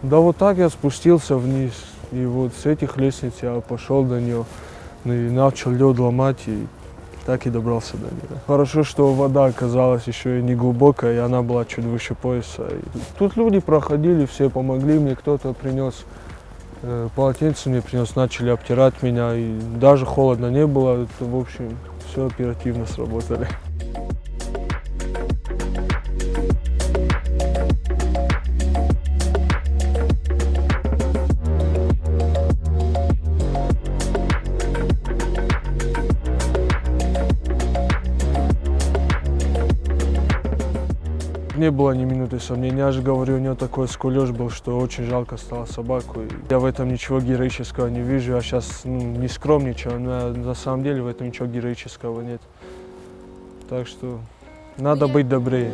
Да вот так я спустился вниз, и вот с этих лестниц я пошел до нее, и начал лед ломать, и так и добрался до нее. Хорошо, что вода оказалась еще и не глубокая, и она была чуть выше пояса. И тут люди проходили, все помогли мне, кто-то принес полотенце, мне принес, начали обтирать меня, и даже холодно не было, это, в общем, все оперативно сработали. Не было ни минуты сомнений. Я же говорю, у него такой скулёж был, что очень жалко стало собаку. И я в этом ничего героического не вижу. Я сейчас не скромничаю, но на самом деле в этом ничего героического нет. Так что надо быть добрее.